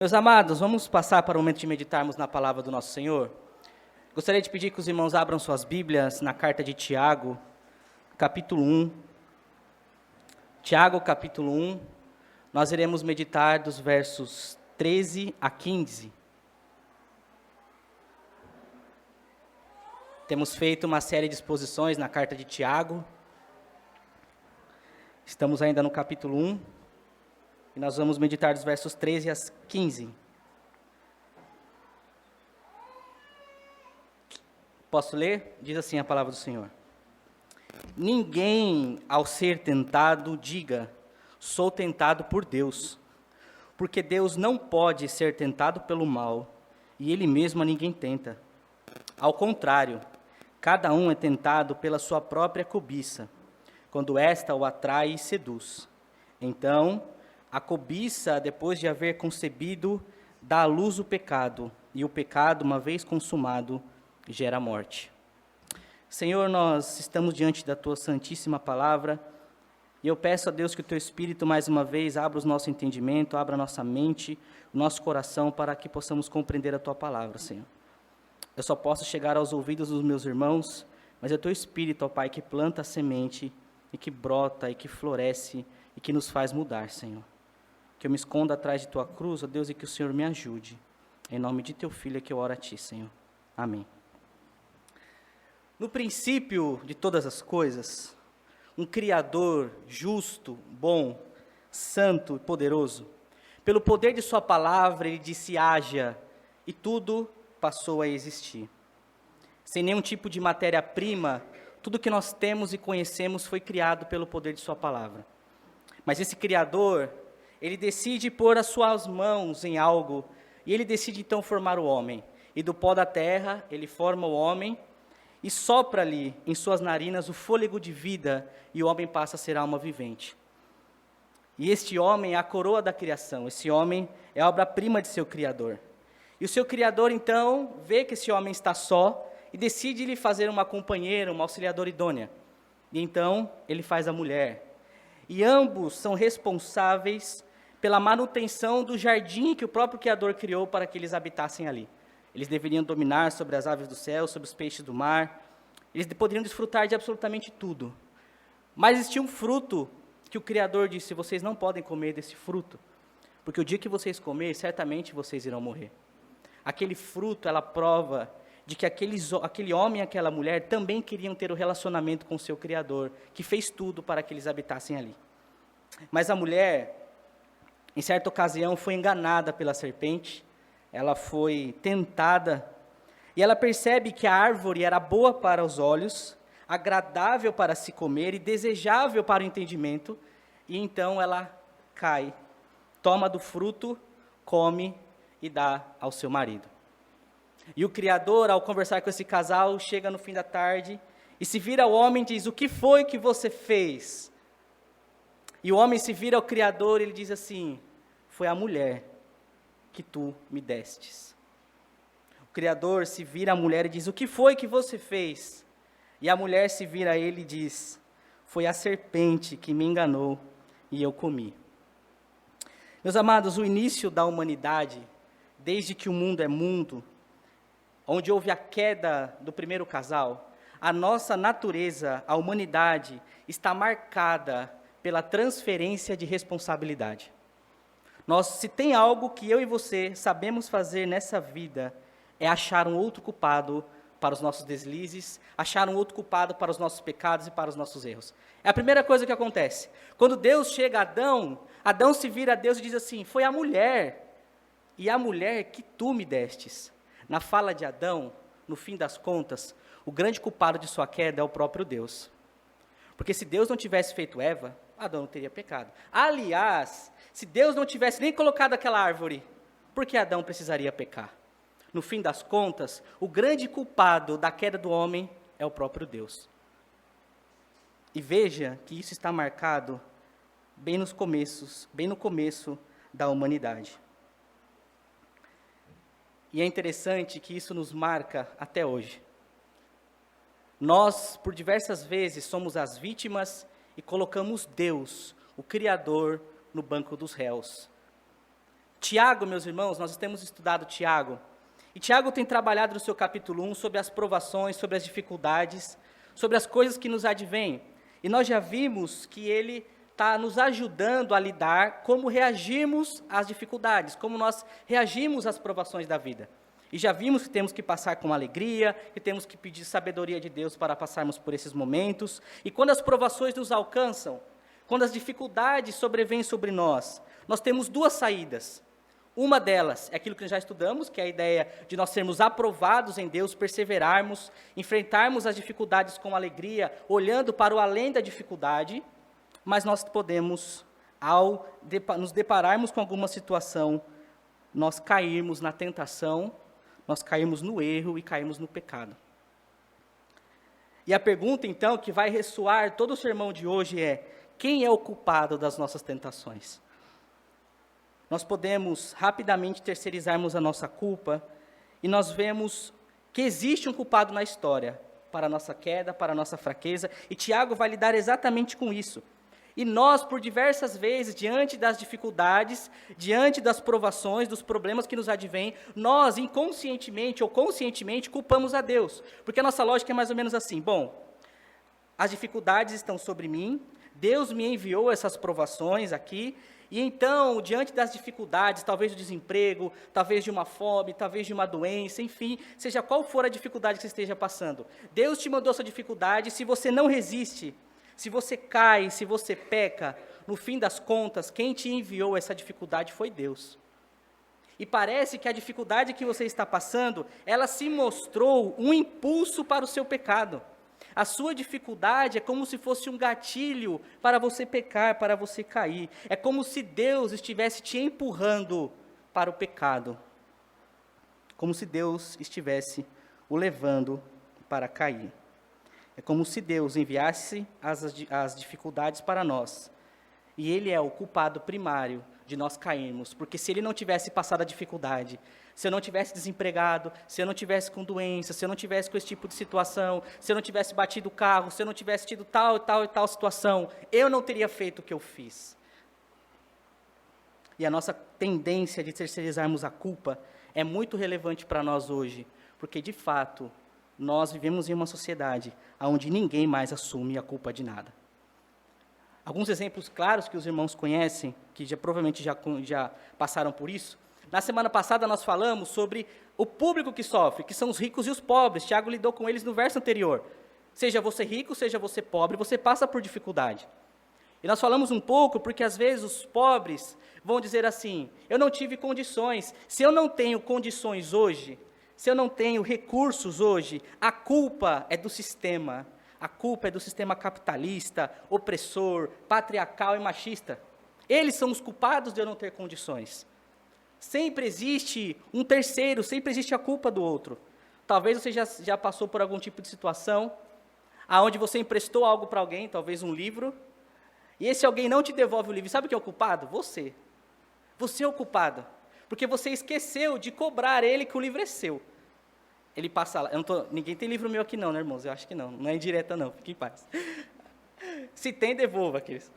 Meus amados, vamos passar para o momento de meditarmos na palavra do nosso Senhor. Gostaria de pedir que os irmãos abram suas Bíblias na carta de Tiago, capítulo 1. Tiago, capítulo 1, nós iremos meditar dos versos 13 a 15. Temos feito uma série de exposições na carta de Tiago. Estamos ainda no capítulo 1. E nós vamos meditar dos versos 13 a 15. Posso ler? Diz assim a palavra do Senhor. Ninguém, ao ser tentado, diga, sou tentado por Deus. Porque Deus não pode ser tentado pelo mal, e Ele mesmo a ninguém tenta. Ao contrário, cada um é tentado pela sua própria cobiça, quando esta o atrai e seduz. Então, a cobiça, depois de haver concebido, dá à luz o pecado, e o pecado, uma vez consumado, gera morte. Senhor, nós estamos diante da Tua santíssima palavra, e eu peço a Deus que o Teu Espírito, mais uma vez, abra o nosso entendimento, abra a nossa mente, o nosso coração, para que possamos compreender a Tua palavra, Senhor. Eu só posso chegar aos ouvidos dos meus irmãos, mas é o Teu Espírito, ó Pai, que planta a semente, e que brota, e que floresce, e que nos faz mudar, Senhor. Que eu me esconda atrás de Tua cruz, ó Deus, e que o Senhor me ajude. Em nome de Teu Filho é que eu oro a Ti, Senhor. Amém. No princípio de todas as coisas, um Criador justo, bom, santo e poderoso, pelo poder de Sua palavra, Ele disse, haja, e tudo passou a existir. Sem nenhum tipo de matéria-prima, tudo que nós temos e conhecemos foi criado pelo poder de Sua palavra. Mas esse Criador, Ele decide pôr as suas mãos em algo, e Ele decide então formar o homem. E do pó da terra, Ele forma o homem, e sopra-lhe em suas narinas o fôlego de vida, e o homem passa a ser alma vivente. E este homem é a coroa da criação, esse homem é a obra-prima de seu Criador. E o seu Criador, então, vê que esse homem está só, e decide lhe fazer uma companheira, uma auxiliadora idônea. E então, Ele faz a mulher. E ambos são responsáveis pela manutenção do jardim que o próprio Criador criou para que eles habitassem ali. Eles deveriam dominar sobre as aves do céu, sobre os peixes do mar, eles poderiam desfrutar de absolutamente tudo. Mas existia um fruto que o Criador disse, vocês não podem comer desse fruto, porque o dia que vocês comerem, certamente vocês irão morrer. Aquele fruto, ela prova de que aquele homem e aquela mulher também queriam ter o relacionamento com o seu Criador, que fez tudo para que eles habitassem ali. Mas a mulher, em certa ocasião, foi enganada pela serpente, ela foi tentada, e ela percebe que a árvore era boa para os olhos, agradável para se comer e desejável para o entendimento, e então ela cai, toma do fruto, come e dá ao seu marido. E o Criador, ao conversar com esse casal, chega no fim da tarde, e se vira ao homem e diz, o que foi que você fez? E o homem se vira ao Criador e ele diz assim, foi a mulher que tu me destes. O Criador se vira à mulher e diz, o que foi que você fez? E a mulher se vira a ele e diz, foi a serpente que me enganou e eu comi. Meus amados, o início da humanidade, desde que o mundo é mundo, onde houve a queda do primeiro casal, a nossa natureza, a humanidade, está marcada pela transferência de responsabilidade. Se tem algo que eu e você sabemos fazer nessa vida, é achar um outro culpado para os nossos deslizes, achar um outro culpado para os nossos pecados e para os nossos erros. É a primeira coisa que acontece. Quando Deus chega a Adão, Adão se vira a Deus e diz assim, foi a mulher, e a mulher que tu me destes. Na fala de Adão, no fim das contas, o grande culpado de sua queda é o próprio Deus. Porque se Deus não tivesse feito Eva, Adão não teria pecado. Aliás, se Deus não tivesse nem colocado aquela árvore, por que Adão precisaria pecar? No fim das contas, o grande culpado da queda do homem é o próprio Deus. E veja que isso está marcado bem no começo da humanidade. E é interessante que isso nos marca até hoje. Nós, por diversas vezes, somos as vítimas e colocamos Deus, o Criador, no banco dos réus. Tiago, meus irmãos, nós temos estudado Tiago, e Tiago tem trabalhado no seu capítulo 1 sobre as provações, sobre as dificuldades, sobre as coisas que nos advêm. E nós já vimos que ele está nos ajudando a lidar como reagimos às dificuldades, como nós reagimos às provações da vida. E já vimos que temos que passar com alegria, que temos que pedir sabedoria de Deus para passarmos por esses momentos. E quando as provações nos alcançam, quando as dificuldades sobrevêm sobre nós, nós temos duas saídas. Uma delas é aquilo que já estudamos, que é a ideia de nós sermos aprovados em Deus, perseverarmos, enfrentarmos as dificuldades com alegria, olhando para o além da dificuldade, mas nós podemos, ao nos depararmos com alguma situação, nós cairmos na tentação, nós caímos no erro e caímos no pecado. E a pergunta, então, que vai ressoar todo o sermão de hoje é: quem é o culpado das nossas tentações? Nós podemos rapidamente terceirizarmos a nossa culpa e nós vemos que existe um culpado na história para a nossa queda, para a nossa fraqueza, e Tiago vai lidar exatamente com isso. E nós, por diversas vezes, diante das dificuldades, diante das provações, dos problemas que nos advêm, nós, inconscientemente ou conscientemente, culpamos a Deus. Porque a nossa lógica é mais ou menos assim: bom, as dificuldades estão sobre mim, Deus me enviou essas provações aqui, e então, diante das dificuldades, talvez do desemprego, talvez de uma fome, talvez de uma doença, enfim, seja qual for a dificuldade que você esteja passando, Deus te mandou essa dificuldade, se você não resiste, se você cai, se você peca, no fim das contas, quem te enviou essa dificuldade foi Deus. E parece que a dificuldade que você está passando, ela se mostrou um impulso para o seu pecado. A sua dificuldade é como se fosse um gatilho para você pecar, para você cair. É como se Deus estivesse te empurrando para o pecado. Como se Deus estivesse o levando para cair. É como se Deus enviasse as dificuldades para nós. E Ele é o culpado primário de nós cairmos. Porque se Ele não tivesse passado a dificuldade, se eu não tivesse desempregado, se eu não tivesse com doença, se eu não tivesse com esse tipo de situação, se eu não tivesse batido o carro, se eu não tivesse tido tal e tal situação, eu não teria feito o que eu fiz. E a nossa tendência de terceirizarmos a culpa é muito relevante para nós hoje, porque, de fato, nós vivemos em uma sociedade onde ninguém mais assume a culpa de nada. Alguns exemplos claros que os irmãos conhecem, que provavelmente já passaram por isso. Na semana passada nós falamos sobre o público que sofre, que são os ricos e os pobres. Tiago lidou com eles no verso anterior. Seja você rico, seja você pobre, você passa por dificuldade. E nós falamos um pouco porque às vezes os pobres vão dizer assim: eu não tive condições. Se eu não tenho condições hoje, se eu não tenho recursos hoje, a culpa é do sistema. A culpa é do sistema capitalista, opressor, patriarcal e machista. Eles são os culpados de eu não ter condições. Sempre existe um terceiro, sempre existe a culpa do outro. Talvez você já passou por algum tipo de situação, onde você emprestou algo para alguém, talvez um livro, e esse alguém não te devolve o livro. Sabe quem é o culpado? Você. Você é o culpado, porque você esqueceu de cobrar ele que o livro é seu. Ele passa lá, ninguém tem livro meu aqui não, né, irmãos? Eu acho que não é indireta não, fique em paz. Se tem, devolva aqueles.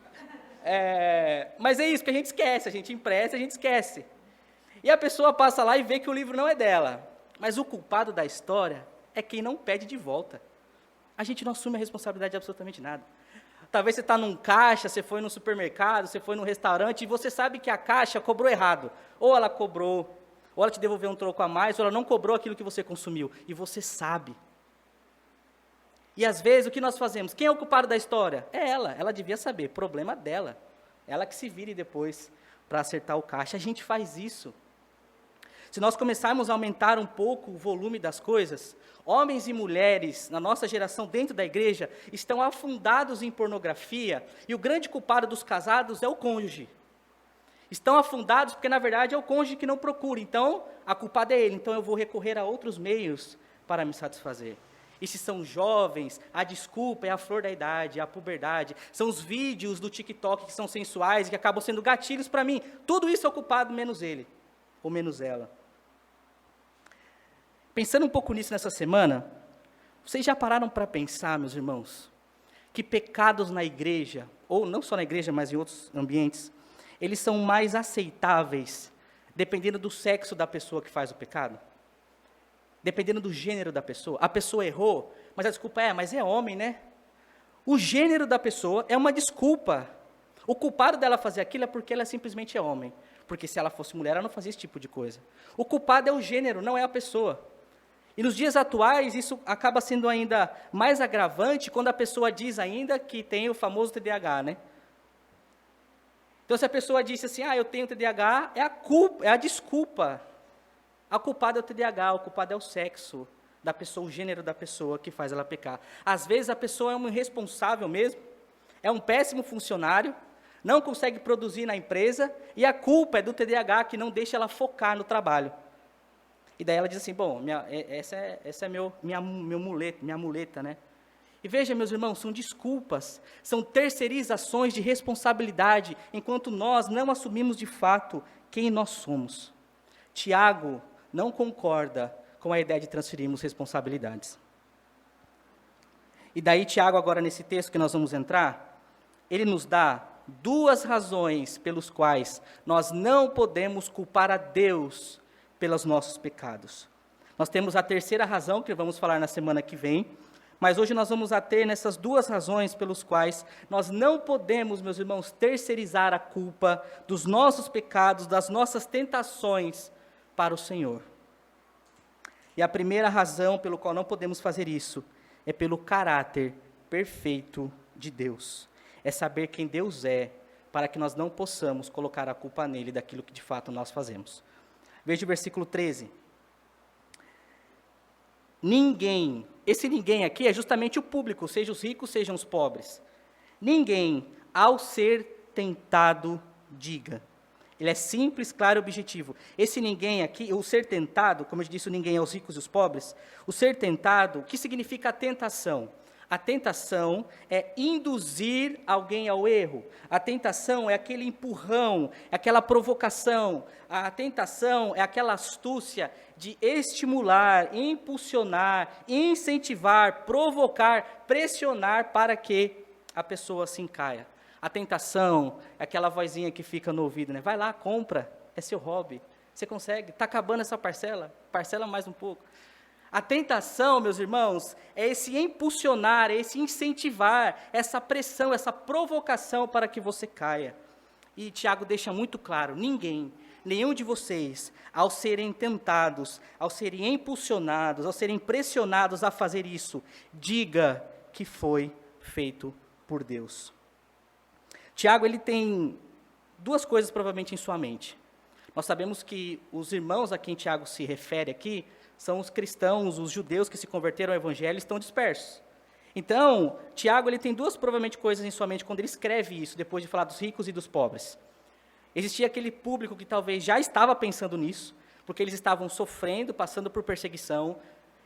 Mas é isso que a gente esquece, a gente empresta, a gente esquece. E a pessoa passa lá e vê que o livro não é dela. Mas o culpado da história é quem não pede de volta. A gente não assume a responsabilidade de absolutamente nada. Talvez você está num caixa, você foi no supermercado, você foi num restaurante e você sabe que a caixa cobrou errado. Ou ela cobrou, ou ela te devolveu um troco a mais, ou ela não cobrou aquilo que você consumiu. E você sabe. E às vezes o que nós fazemos? Quem é o culpado da história? É ela devia saber, problema dela. Ela que se vire depois para acertar o caixa. A gente faz isso. Se nós começarmos a aumentar um pouco o volume das coisas, homens e mulheres na nossa geração dentro da igreja estão afundados em pornografia e o grande culpado dos casados é o cônjuge. Estão afundados porque, na verdade, é o cônjuge que não procura. Então, a culpada é ele. Então, eu vou recorrer a outros meios para me satisfazer. E se são jovens, a desculpa é a flor da idade, é a puberdade. São os vídeos do TikTok que são sensuais e que acabam sendo gatilhos para mim. Tudo isso é o culpado, menos ele ou menos ela. Pensando um pouco nisso nessa semana, vocês já pararam para pensar, meus irmãos, que pecados na igreja, ou não só na igreja, mas em outros ambientes, eles são mais aceitáveis dependendo do sexo da pessoa que faz o pecado? Dependendo do gênero da pessoa? A pessoa errou, mas a desculpa mas é homem, né? O gênero da pessoa é uma desculpa. O culpado dela fazer aquilo é porque ela simplesmente é homem. Porque se ela fosse mulher, ela não fazia esse tipo de coisa. O culpado é o gênero, não é a pessoa. E nos dias atuais, isso acaba sendo ainda mais agravante quando a pessoa diz ainda que tem o famoso TDAH, né? Então, se a pessoa disse assim, eu tenho TDAH, é a desculpa. A culpada é o TDAH, o culpado é o sexo da pessoa, o gênero da pessoa que faz ela pecar. Às vezes, a pessoa é um irresponsável mesmo, é um péssimo funcionário, não consegue produzir na empresa, e a culpa é do TDAH que não deixa ela focar no trabalho. E daí ela diz assim, essa é minha muleta, né? E veja, meus irmãos, são desculpas, são terceirizações de responsabilidade, enquanto nós não assumimos de fato quem nós somos. Tiago não concorda com a ideia de transferirmos responsabilidades. E daí Tiago, agora nesse texto que nós vamos entrar, ele nos dá 2 razões pelos quais nós não podemos culpar a Deus pelos nossos pecados. Nós temos a terceira razão, que vamos falar na semana que vem, mas hoje nós vamos ter nessas 2 razões pelos quais nós não podemos, meus irmãos, terceirizar a culpa dos nossos pecados, das nossas tentações para o Senhor. E a primeira razão pelo qual não podemos fazer isso é pelo caráter perfeito de Deus. É saber quem Deus é, para que nós não possamos colocar a culpa nele daquilo que de fato nós fazemos. Veja o versículo 13. Ninguém, esse ninguém aqui é justamente o público, sejam os ricos, sejam os pobres. Ninguém, ao ser tentado, diga. Ele é simples, claro e objetivo. Esse ninguém aqui, o ser tentado, como eu disse, o ninguém é os ricos e os pobres. O ser tentado, o que significa a tentação? A tentação é induzir alguém ao erro. A tentação é aquele empurrão, é aquela provocação. A tentação é aquela astúcia de estimular, impulsionar, incentivar, provocar, pressionar para que a pessoa se encaia. A tentação é aquela vozinha que fica no ouvido, né? Vai lá, compra, é seu hobby. Você consegue, está acabando essa parcela mais um pouco. A tentação, meus irmãos, é esse impulsionar, é esse incentivar, essa pressão, essa provocação para que você caia. E Tiago deixa muito claro, nenhum de vocês, ao serem tentados, ao serem impulsionados, ao serem pressionados a fazer isso, diga que foi feito por Deus. Tiago, ele tem 2 coisas provavelmente em sua mente. Nós sabemos que os irmãos a quem Tiago se refere aqui, são os cristãos, os judeus que se converteram ao evangelho, estão dispersos. Então, Tiago, ele tem 2 provavelmente coisas em sua mente quando ele escreve isso, depois de falar dos ricos e dos pobres. Existia aquele público que talvez já estava pensando nisso, porque eles estavam sofrendo, passando por perseguição,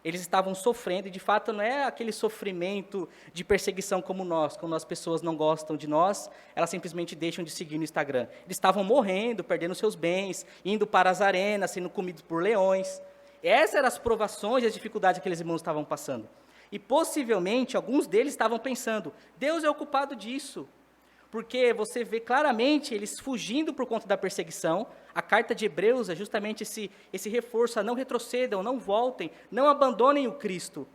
eles estavam sofrendo, e de fato não é aquele sofrimento de perseguição como nós, quando as pessoas não gostam de nós, elas simplesmente deixam de seguir no Instagram. Eles estavam morrendo, perdendo seus bens, indo para as arenas, sendo comidos por leões. Essas eram as provações e as dificuldades que aqueles irmãos estavam passando. E possivelmente, alguns deles estavam pensando, Deus é o culpado disso. Porque você vê claramente eles fugindo por conta da perseguição. A carta de Hebreus é justamente esse reforço, a não retrocedam, não voltem, não abandonem o Cristo.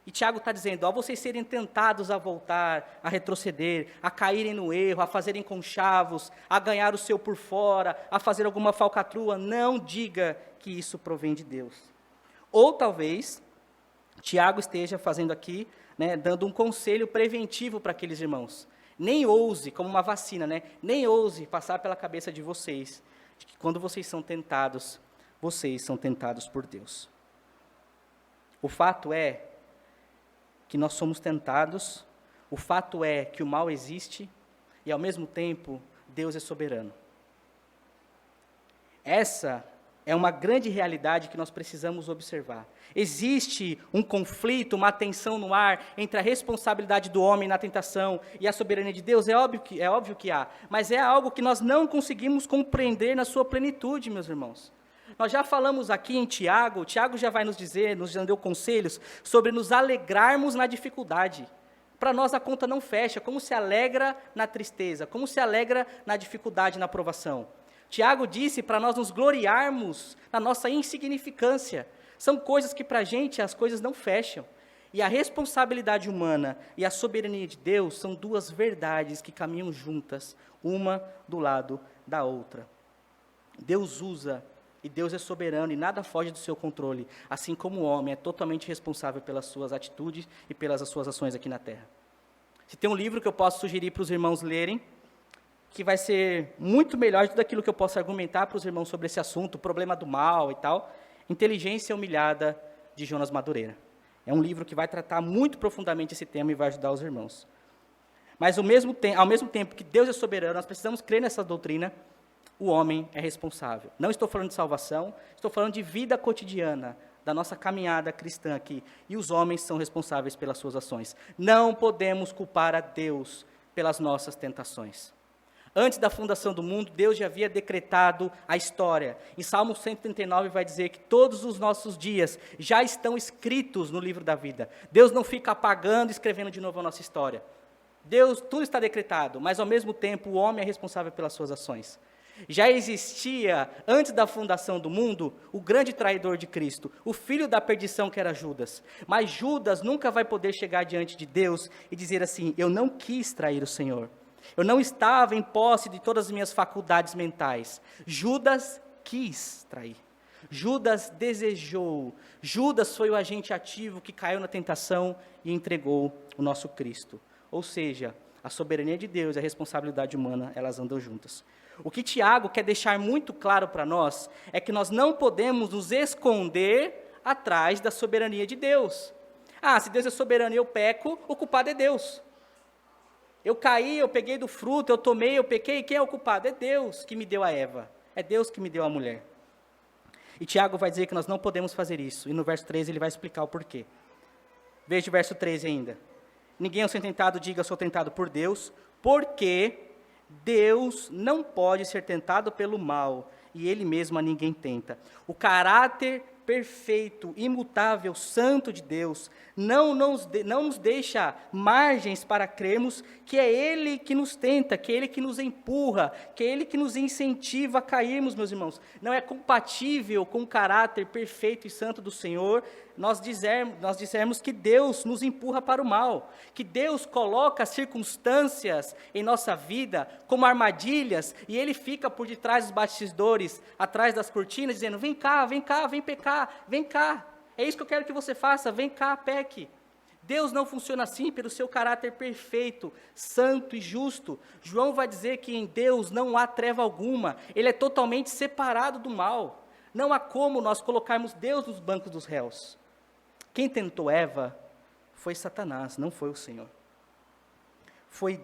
E Tiago está dizendo, ao vocês serem tentados a voltar, a retroceder, a caírem no erro, a fazerem conchavos, a ganhar o seu por fora, a fazer alguma falcatrua, não diga que isso provém de Deus. Ou talvez, Tiago esteja fazendo aqui, dando um conselho preventivo para aqueles irmãos. Nem ouse, como uma vacina, nem ouse passar pela cabeça de vocês, de que quando vocês são tentados por Deus. O fato é que nós somos tentados, o fato é que o mal existe, e ao mesmo tempo, Deus é soberano. Essa é uma grande realidade que nós precisamos observar. Existe um conflito, uma tensão no ar entre a responsabilidade do homem na tentação e a soberania de Deus, é óbvio que há, mas é algo que nós não conseguimos compreender na sua plenitude, meus irmãos. Nós já falamos aqui em Tiago já vai nos dizer, nos deu conselhos sobre nos alegrarmos na dificuldade. Para nós a conta não fecha, como se alegra na tristeza, como se alegra na dificuldade, na provação. Tiago disse para nós nos gloriarmos na nossa insignificância. São coisas que para a gente as coisas não fecham. E a responsabilidade humana e a soberania de Deus são duas verdades que caminham juntas, uma do lado da outra. Deus usa e Deus é soberano e nada foge do seu controle, assim como o homem é totalmente responsável pelas suas atitudes e pelas suas ações aqui na terra. Se tem um livro que eu posso sugerir para os irmãos lerem, que vai ser muito melhor de tudo aquilo que eu posso argumentar para os irmãos sobre esse assunto, o problema do mal e tal, Inteligência Humilhada, de Jonas Madureira. É um livro que vai tratar muito profundamente esse tema e vai ajudar os irmãos. Mas ao mesmo tempo que Deus é soberano, nós precisamos crer nessa doutrina, o homem é responsável. Não estou falando de salvação, estou falando de vida cotidiana, da nossa caminhada cristã aqui. E os homens são responsáveis pelas suas ações. Não podemos culpar a Deus pelas nossas tentações. Antes da fundação do mundo, Deus já havia decretado a história. Em Salmo 139 vai dizer que todos os nossos dias já estão escritos no livro da vida. Deus não fica apagando e escrevendo de novo a nossa história. Tudo está decretado, mas ao mesmo tempo o homem é responsável pelas suas ações. Já existia, antes da fundação do mundo, o grande traidor de Cristo, o filho da perdição que era Judas. Mas Judas nunca vai poder chegar diante de Deus e dizer assim: eu não quis trair o Senhor. Eu não estava em posse de todas as minhas faculdades mentais. Judas quis trair. Judas desejou. Judas foi o agente ativo que caiu na tentação e entregou o nosso Cristo. Ou seja, a soberania de Deus e a responsabilidade humana, elas andam juntas. O que Tiago quer deixar muito claro para nós é que nós não podemos nos esconder atrás da soberania de Deus. Se Deus é soberano e eu peco, o culpado é Deus. Eu caí, eu peguei do fruto, eu tomei, eu pequei, quem é o culpado? É Deus que me deu a Eva, é Deus que me deu a mulher. E Tiago vai dizer que nós não podemos fazer isso, e no verso 13 ele vai explicar o porquê. Veja o verso 13 ainda. Ninguém ao ser tentado diga, sou tentado por Deus, porque Deus não pode ser tentado pelo mal, e Ele mesmo a ninguém tenta. O caráter perfeito, imutável, santo de Deus, não nos deixa margens para crermos que é Ele que nos tenta, que é Ele que nos empurra, que é Ele que nos incentiva a cairmos, meus irmãos. Não é compatível com o caráter perfeito e santo do Senhor nós dissermos que Deus nos empurra para o mal, que Deus coloca circunstâncias em nossa vida como armadilhas, e Ele fica por detrás dos bastidores, atrás das cortinas, dizendo: vem cá, vem pecar, vem cá, é isso que eu quero que você faça, vem cá, peque. Deus não funciona assim pelo seu caráter perfeito, santo e justo. João vai dizer que em Deus não há treva alguma, Ele é totalmente separado do mal. Não há como nós colocarmos Deus nos bancos dos réus. Quem tentou Eva foi Satanás, não foi o Senhor. Foi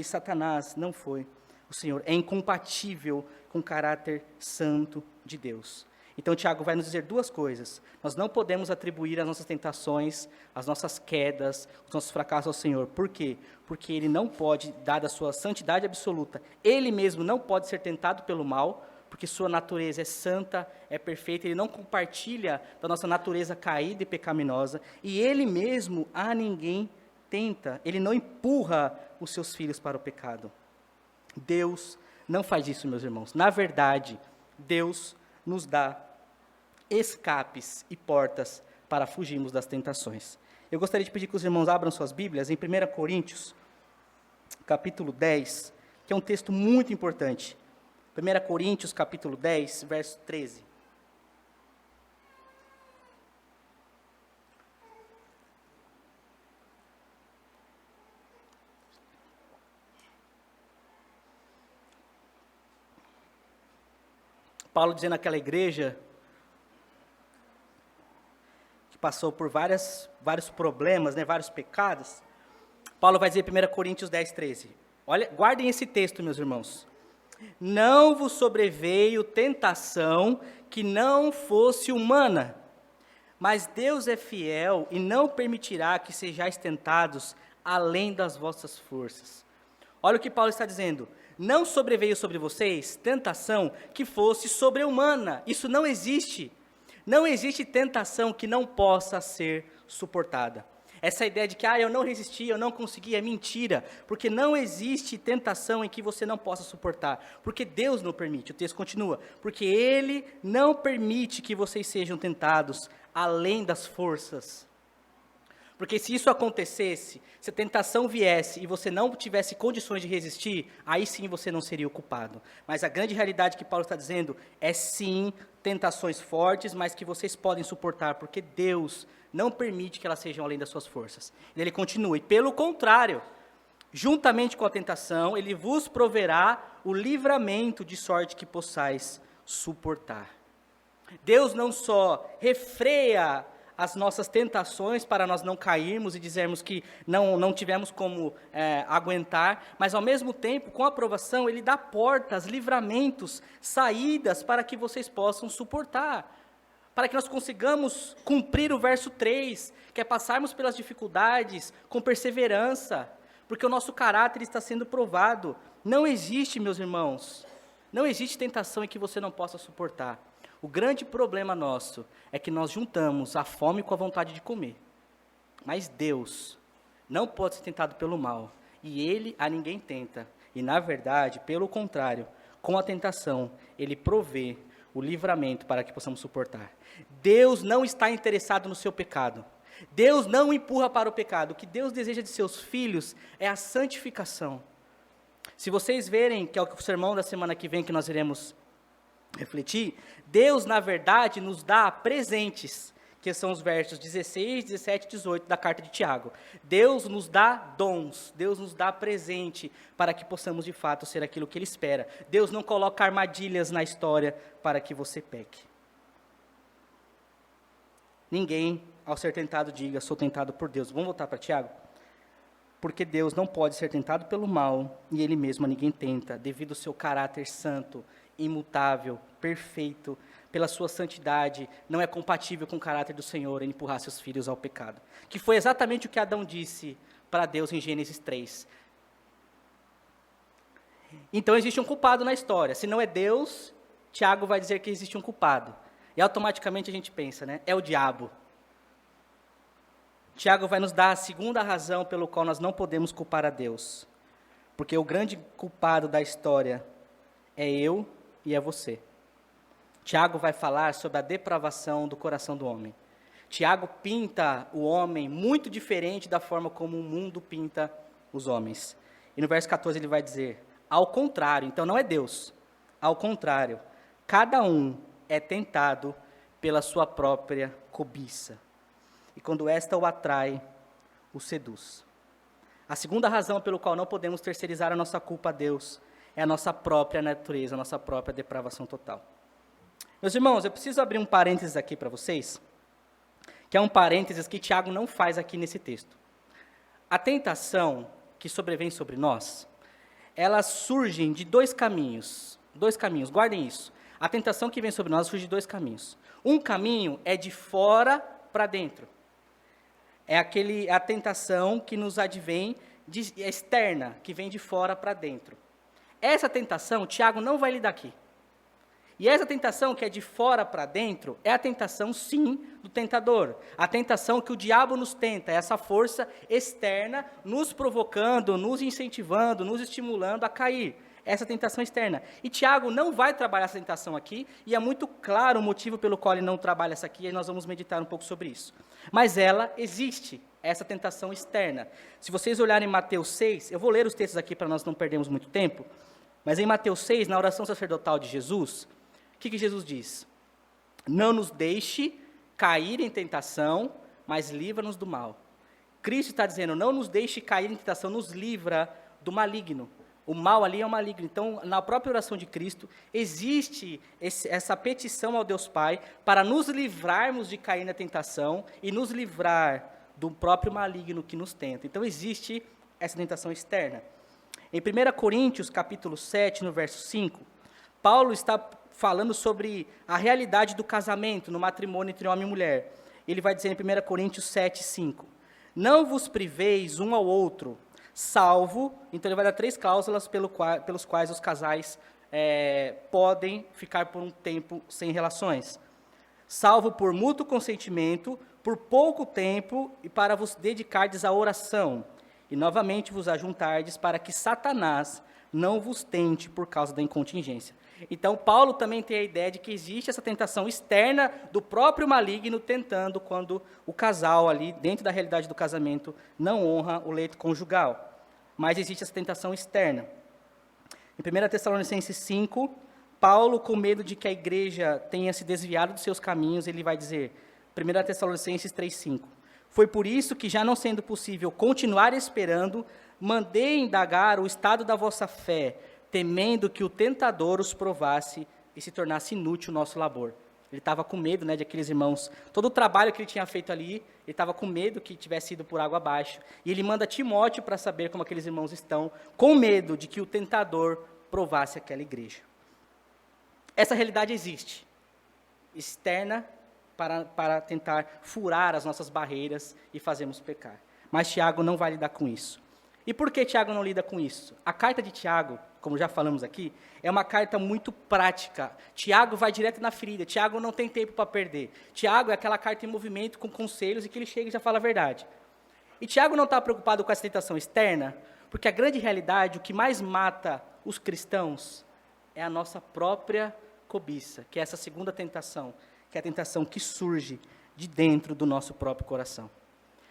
Satanás, não foi o Senhor. É incompatível com o caráter santo de Deus. Então, Tiago vai nos dizer duas coisas. Nós não podemos atribuir as nossas tentações, as nossas quedas, os nossos fracassos ao Senhor. Por quê? Porque Ele não pode, dada a sua santidade absoluta, Ele mesmo não pode ser tentado pelo mal, porque sua natureza é santa, é perfeita, Ele não compartilha da nossa natureza caída e pecaminosa, e Ele mesmo a ninguém tenta, Ele não empurra os seus filhos para o pecado. Deus não faz isso, meus irmãos. Na verdade, Deus nos dá escapes e portas para fugirmos das tentações. Eu gostaria de pedir que os irmãos abram suas Bíblias em 1 Coríntios, capítulo 10, que é um texto muito importante. 1 Coríntios, capítulo 10, verso 13. Paulo dizendo àquela igreja que passou por vários problemas, vários pecados. Paulo vai dizer em 1 Coríntios 10, 13. Olha, guardem esse texto, meus irmãos. Não vos sobreveio tentação que não fosse humana, mas Deus é fiel e não permitirá que sejais tentados além das vossas forças. Olha o que Paulo está dizendo. Não sobreveio sobre vocês tentação que fosse sobre-humana. Isso não existe. Não existe tentação que não possa ser suportada. Essa ideia de que, eu não resisti, eu não consegui, é mentira, porque não existe tentação em que você não possa suportar, porque Deus não permite. O texto continua, porque Ele não permite que vocês sejam tentados além das forças. Porque se isso acontecesse, se a tentação viesse e você não tivesse condições de resistir, aí sim você não seria o culpado. Mas a grande realidade que Paulo está dizendo é sim tentações fortes, mas que vocês podem suportar, porque Deus não permite que elas sejam além das suas forças. E ele continua, e pelo contrário, juntamente com a tentação, ele vos proverá o livramento de sorte que possais suportar. Deus não só refreia as nossas tentações para nós não cairmos e dizermos que não tivemos como aguentar, mas ao mesmo tempo, com a aprovação, Ele dá portas, livramentos, saídas para que vocês possam suportar, para que nós consigamos cumprir o verso 3, que é passarmos pelas dificuldades com perseverança, porque o nosso caráter está sendo provado. Não existe, meus irmãos, não existe tentação em que você não possa suportar. O grande problema nosso é que nós juntamos a fome com a vontade de comer. Mas Deus não pode ser tentado pelo mal, e Ele a ninguém tenta. E, na verdade, pelo contrário, com a tentação, Ele provê o livramento para que possamos suportar. Deus não está interessado no seu pecado. Deus não empurra para o pecado. O que Deus deseja de seus filhos é a santificação. Se vocês verem, que é o sermão da semana que vem que nós iremos refletir, Deus, na verdade, nos dá presentes, que são os versos 16, 17 e 18 da carta de Tiago. Deus nos dá dons, Deus nos dá presente para que possamos, de fato, ser aquilo que Ele espera. Deus não coloca armadilhas na história para que você peque. Ninguém, ao ser tentado, diga, sou tentado por Deus. Vamos voltar para Tiago? Porque Deus não pode ser tentado pelo mal, e Ele mesmo a ninguém tenta, devido ao seu caráter santo, imutável, perfeito, pela sua santidade, não é compatível com o caráter do Senhor em empurrar seus filhos ao pecado. Que foi exatamente o que Adão disse para Deus em Gênesis 3. Então existe um culpado na história. Se não é Deus, Tiago vai dizer que existe um culpado. E automaticamente a gente pensa, é o diabo. Tiago vai nos dar a segunda razão pelo qual nós não podemos culpar a Deus. Porque o grande culpado da história é eu e é você. Tiago vai falar sobre a depravação do coração do homem. Tiago pinta o homem muito diferente da forma como o mundo pinta os homens. E no verso 14 ele vai dizer, ao contrário, então não é Deus, ao contrário, cada um é tentado pela sua própria cobiça. E quando esta o atrai, o seduz. A segunda razão pelo qual não podemos terceirizar a nossa culpa a Deus é a nossa própria natureza, a nossa própria depravação total. Meus irmãos, eu preciso abrir um parênteses aqui para vocês, que é um parênteses que Tiago não faz aqui nesse texto. A tentação que sobrevém sobre nós, elas surgem de dois caminhos, guardem isso. A tentação que vem sobre nós surge de dois caminhos. Um caminho é de fora para dentro. É a tentação que nos advém externa, que vem de fora para dentro. Essa tentação, Tiago não vai lidar aqui. E essa tentação que é de fora para dentro, é a tentação, sim, do tentador. A tentação que o diabo nos tenta, é essa força externa nos provocando, nos incentivando, nos estimulando a cair. Essa tentação externa. E Tiago não vai trabalhar essa tentação aqui, e é muito claro o motivo pelo qual ele não trabalha essa aqui, e nós vamos meditar um pouco sobre isso. Mas ela existe, essa tentação externa. Se vocês olharem em Mateus 6, eu vou ler os textos aqui para nós não perdermos muito tempo, mas em Mateus 6, na oração sacerdotal de Jesus, o que Jesus diz? Não nos deixe cair em tentação, mas livra-nos do mal. Cristo está dizendo, não nos deixe cair em tentação, nos livra do maligno. O mal ali é o maligno. Então, na própria oração de Cristo, existe essa petição ao Deus Pai para nos livrarmos de cair na tentação e nos livrar do próprio maligno que nos tenta. Então, existe essa tentação externa. Em 1 Coríntios, capítulo 7, no verso 5, Paulo está falando sobre a realidade do casamento, no matrimônio entre homem e mulher. Ele vai dizer em 1 Coríntios 7, 5, não vos priveis um ao outro, salvo, então ele vai dar 3 cláusulas pelos quais os casais podem ficar por um tempo sem relações. Salvo por mútuo consentimento, por pouco tempo e para vos dedicardes à oração, e novamente vos ajuntardes para que Satanás não vos tente por causa da incontingência. Então, Paulo também tem a ideia de que existe essa tentação externa do próprio maligno tentando quando o casal ali, dentro da realidade do casamento, não honra o leito conjugal. Mas existe essa tentação externa. Em 1 Tessalonicenses 5, Paulo, com medo de que a igreja tenha se desviado dos seus caminhos, ele vai dizer, 1 Tessalonicenses 3,5, foi por isso que, já não sendo possível continuar esperando, mandei indagar o estado da vossa fé, temendo que o tentador os provasse e se tornasse inútil o nosso labor. Ele estava com medo, de aqueles irmãos, todo o trabalho que ele tinha feito ali, ele estava com medo que tivesse ido por água abaixo. E ele manda Timóteo para saber como aqueles irmãos estão, com medo de que o tentador provasse aquela igreja. Essa realidade existe, externa, para tentar furar as nossas barreiras e fazermos pecar. Mas Tiago não vai lidar com isso. E por que Tiago não lida com isso? A carta de Tiago, como já falamos aqui, é uma carta muito prática. Tiago vai direto na ferida. Tiago não tem tempo para perder. Tiago é aquela carta em movimento com conselhos e que ele chega e já fala a verdade. E Tiago não está preocupado com essa tentação externa, porque a grande realidade, o que mais mata os cristãos, é a nossa própria cobiça, que é essa segunda tentação, que é a tentação que surge de dentro do nosso próprio coração.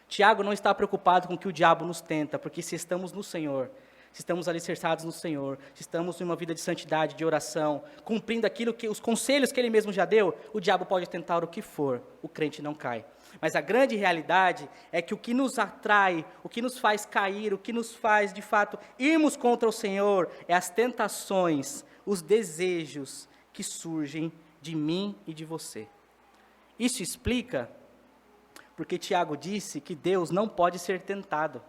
Tiago não está preocupado com o que o diabo nos tenta, porque se estamos no Senhor, se estamos alicerçados no Senhor, se estamos em uma vida de santidade, de oração, cumprindo aquilo que os conselhos que ele mesmo já deu, o diabo pode tentar o que for, o crente não cai. Mas a grande realidade é que o que nos atrai, o que nos faz cair, o que nos faz, de fato, irmos contra o Senhor, é as tentações, os desejos que surgem de mim e de você. Isso explica porque Tiago disse que Deus não pode ser tentado.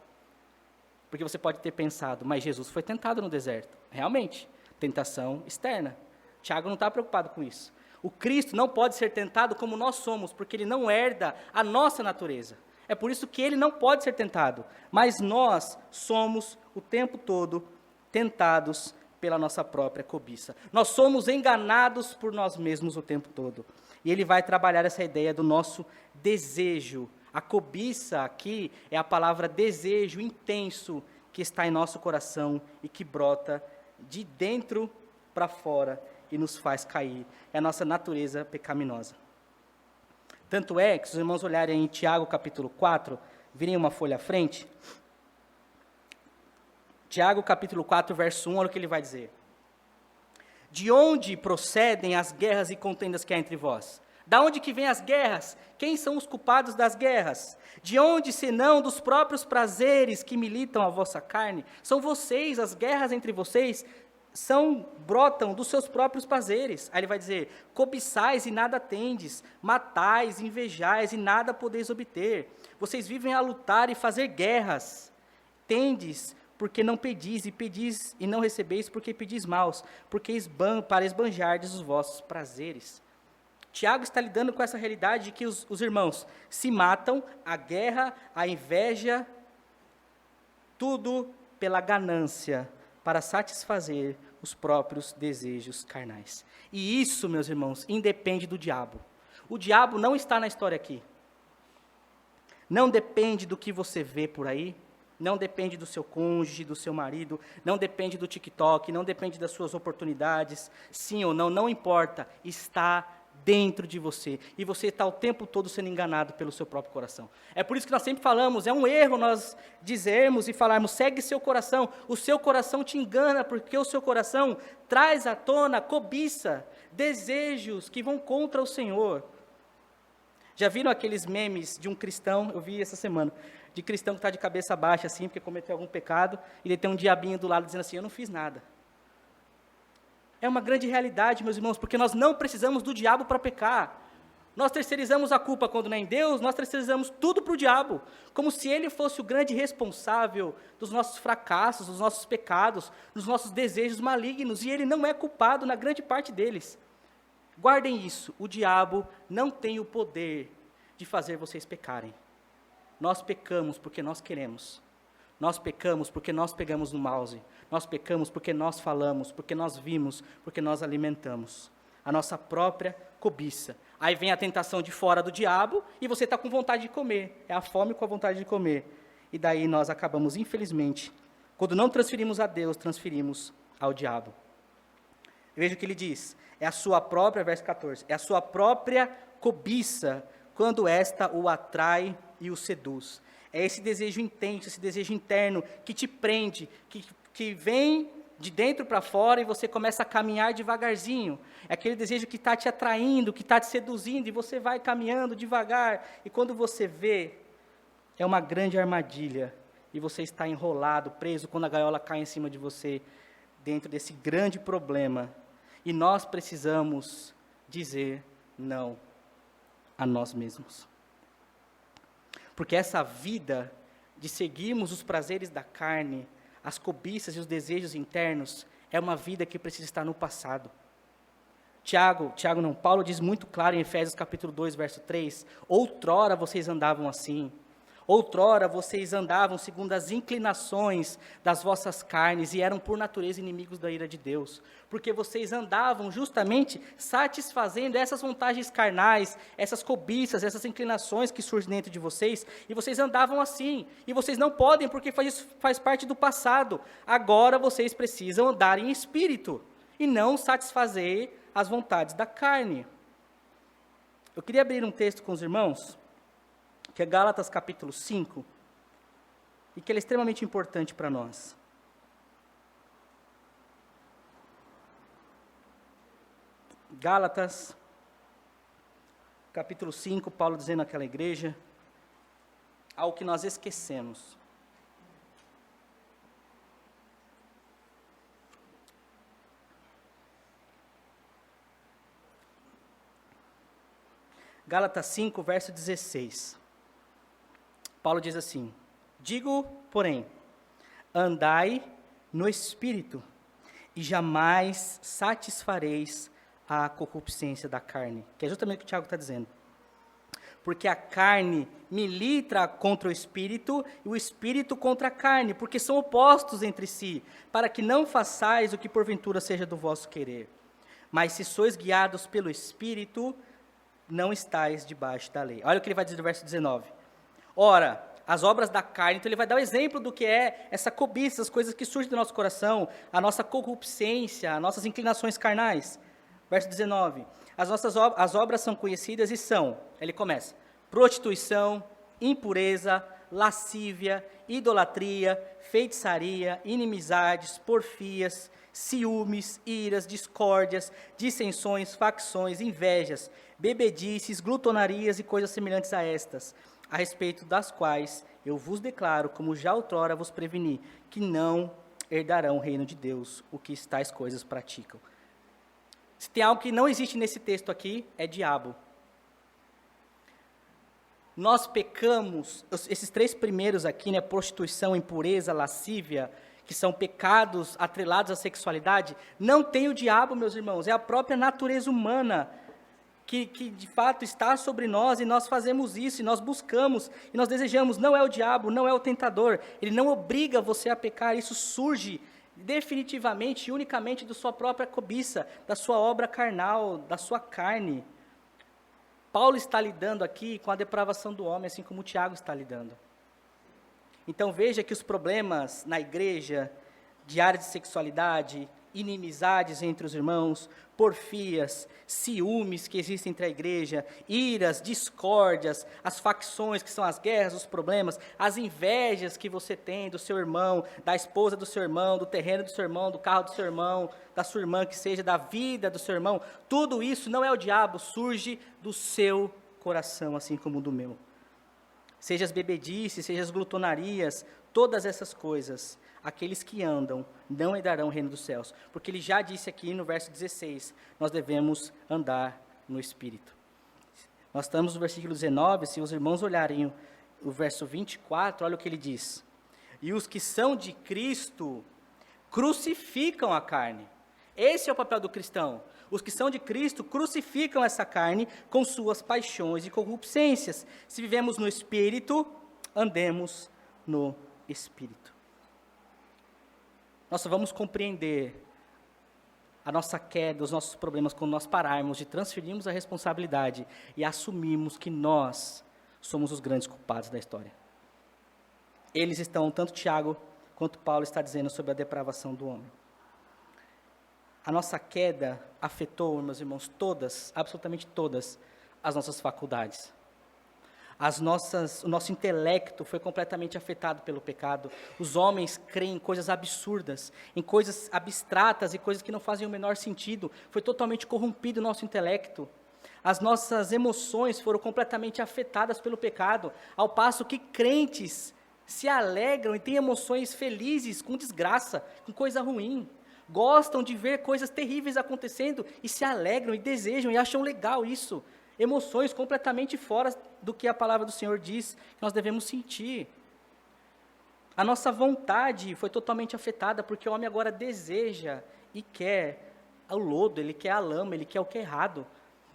Porque você pode ter pensado, mas Jesus foi tentado no deserto. Realmente, tentação externa. Tiago não está preocupado com isso. O Cristo não pode ser tentado como nós somos, porque ele não herda a nossa natureza. É por isso que ele não pode ser tentado. Mas nós somos o tempo todo tentados pela nossa própria cobiça. Nós somos enganados por nós mesmos o tempo todo. E ele vai trabalhar essa ideia do nosso desejo. A cobiça aqui é a palavra desejo intenso que está em nosso coração e que brota de dentro para fora e nos faz cair. É a nossa natureza pecaminosa. Tanto é que, se os irmãos olharem em Tiago capítulo 4, virem uma folha à frente, Tiago capítulo 4, verso 1, olha o que ele vai dizer. De onde procedem as guerras e contendas que há entre vós? Da onde que vêm as guerras? Quem são os culpados das guerras? De onde, senão dos próprios prazeres que militam a vossa carne? São vocês, as guerras entre vocês, brotam dos seus próprios prazeres. Aí ele vai dizer, cobiçais e nada tendes, matais, invejais e nada podeis obter. Vocês vivem a lutar e fazer guerras. Tendes, porque não pedis, e pedis e não recebeis, porque pedis maus, para esbanjardes os vossos prazeres. Tiago está lidando com essa realidade de que os irmãos se matam, a guerra, a inveja, tudo pela ganância, para satisfazer os próprios desejos carnais. E isso, meus irmãos, independe do diabo. O diabo não está na história aqui. Não depende do que você vê por aí, não depende do seu cônjuge, do seu marido, não depende do TikTok, não depende das suas oportunidades, sim ou não, não importa, está dentro de você, e você está o tempo todo sendo enganado pelo seu próprio coração. É por isso que nós sempre falamos, é um erro nós dizermos e falarmos, segue seu coração, o seu coração te engana, porque o seu coração traz à tona cobiça, desejos que vão contra o Senhor. Já viram aqueles memes de um cristão, eu vi essa semana, de cristão que está de cabeça baixa assim, porque cometeu algum pecado, e ele tem um diabinho do lado dizendo assim, eu não fiz nada. É uma grande realidade, meus irmãos, porque nós não precisamos do diabo para pecar. Nós terceirizamos a culpa quando não é em Deus, nós terceirizamos tudo para o diabo, como se ele fosse o grande responsável dos nossos fracassos, dos nossos pecados, dos nossos desejos malignos, e ele não é culpado na grande parte deles. Guardem isso, o diabo não tem o poder de fazer vocês pecarem. Nós pecamos porque nós queremos. Nós pecamos porque nós pegamos no mouse. Nós pecamos porque nós falamos, porque nós vimos, porque nós alimentamos. A nossa própria cobiça, Aí vem a tentação de fora do diabo e você está com vontade de comer. É a fome com a vontade de comer. E daí nós acabamos, infelizmente, quando não transferimos a Deus, transferimos ao diabo. Veja o que ele diz. É a sua própria, verso 14, é a sua própria cobiça, quando esta o atrai e o seduz. É esse desejo intenso, esse desejo interno que te prende, que vem de dentro para fora e você começa a caminhar devagarzinho. É aquele desejo que está te atraindo, que está te seduzindo, e você vai caminhando devagar. E quando você vê, é uma grande armadilha. E você está enrolado, preso, quando a gaiola cai em cima de você, dentro desse grande problema. E nós precisamos dizer não a nós mesmos. Porque essa vida de seguirmos os prazeres da carne, as cobiças e os desejos internos, é uma vida que precisa estar no passado. Paulo diz muito claro em Efésios capítulo 2, verso 3, outrora vocês andavam assim, outrora vocês andavam segundo as inclinações das vossas carnes e eram por natureza inimigos da ira de Deus, porque vocês andavam justamente satisfazendo essas vontades carnais, essas cobiças, essas inclinações que surgem dentro de vocês, e vocês andavam assim, e vocês não podem porque faz parte do passado. Agora vocês precisam andar em espírito, e não satisfazer as vontades da carne. Eu queria abrir um texto com os irmãos, que é Gálatas capítulo 5, e que ele é extremamente importante para nós. Gálatas, capítulo 5, Paulo dizendo àquela igreja, ao que nós esquecemos. Gálatas 5, verso 16. Paulo diz assim, digo, porém, andai no Espírito, e jamais satisfareis a concupiscência da carne. Que é justamente o que o Tiago está dizendo. Porque a carne milita contra o Espírito, e o Espírito contra a carne, porque são opostos entre si, para que não façais o que porventura seja do vosso querer. Mas se sois guiados pelo Espírito, não estáis debaixo da lei. Olha o que ele vai dizer no verso 19. Ora, as obras da carne, então ele vai dar o exemplo do que é essa cobiça, as coisas que surgem do nosso coração, a nossa concupiscência, as nossas inclinações carnais. Verso 19, as obras são conhecidas e são, ele começa, prostituição, impureza, lascívia, idolatria, feitiçaria, inimizades, porfias, ciúmes, iras, discórdias, dissensões, facções, invejas, bebedices, glutonarias e coisas semelhantes a estas, a respeito das quais eu vos declaro, como já outrora vos preveni, que não herdarão o reino de Deus, o que tais coisas praticam. Se tem algo que não existe nesse texto aqui, é diabo. Nós pecamos, esses três primeiros aqui, né, prostituição, impureza, lascívia, que são pecados atrelados à sexualidade, não tem o diabo, meus irmãos, é a própria natureza humana, que de fato está sobre nós, e nós fazemos isso, e nós buscamos, e nós desejamos. Não é o diabo, não é o tentador, ele não obriga você a pecar, isso surge definitivamente e unicamente da sua própria cobiça, da sua obra carnal, da sua carne. Paulo está lidando aqui com a depravação do homem, assim como o Tiago está lidando. Então veja que os problemas na igreja, de área de sexualidade, inimizades entre os irmãos, porfias, ciúmes que existem entre a igreja, iras, discórdias, as facções que são as guerras, os problemas, as invejas que você tem do seu irmão, da esposa do seu irmão, do terreno do seu irmão, do carro do seu irmão, da sua irmã, que seja, da vida do seu irmão, tudo isso não é o diabo, surge do seu coração, assim como do meu. Seja as bebedices, seja as glutonarias, todas essas coisas, aqueles que andam não herdarão o reino dos céus, porque ele já disse aqui no verso 16, nós devemos andar no Espírito. Nós estamos no versículo 19, se os irmãos olharem o verso 24, olha o que ele diz. E os que são de Cristo crucificam a carne. Esse é o papel do cristão. Os que são de Cristo crucificam essa carne com suas paixões e concupiscências. Se vivemos no Espírito, andemos no Espírito. Nós só vamos compreender a nossa queda, os nossos problemas, quando nós pararmos de transferirmos a responsabilidade e assumirmos que nós somos os grandes culpados da história. Eles estão, tanto Tiago quanto Paulo está dizendo sobre a depravação do homem. A nossa queda afetou, meus irmãos, todas, absolutamente todas, as nossas faculdades. O nosso intelecto foi completamente afetado pelo pecado. Os homens creem em coisas absurdas, em coisas abstratas e coisas que não fazem o menor sentido. Foi totalmente corrompido o nosso intelecto. As nossas emoções foram completamente afetadas pelo pecado, ao passo que crentes se alegram e têm emoções felizes com desgraça, com coisa ruim. Gostam de ver coisas terríveis acontecendo e se alegram e desejam e acham legal isso. Emoções completamente fora do que a palavra do Senhor diz que nós devemos sentir. A nossa vontade foi totalmente afetada, porque o homem agora deseja e quer o lodo, ele quer a lama, ele quer o que é errado.